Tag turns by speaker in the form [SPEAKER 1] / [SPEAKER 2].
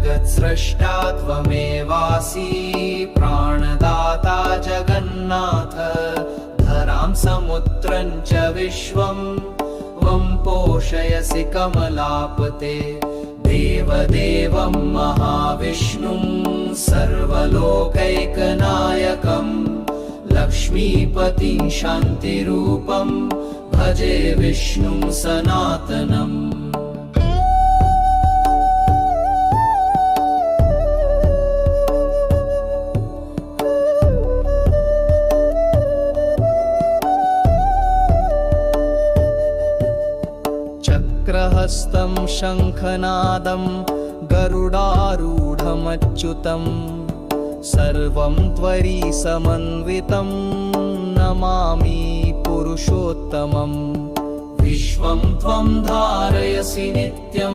[SPEAKER 1] जगत्स्रष्टा त्वमेवासि प्राणदाता जगन्नाथ धरां समुद्रं च विश्वं त्वं पोषयसि कमलापते देवदेवं महाविष्णुं सर्वलोकैकनायकं लक्ष्मीपतिं शान्तिरूपं भजे विष्णुं सनातनम् चक्रहस्तं शङ्खनादं गरुडारूढमच्युतं सर्वं त्वरीसमन्वितं नमामि पुरुषोत्तमम् विश्वं त्वं धारयसि नित्यम्।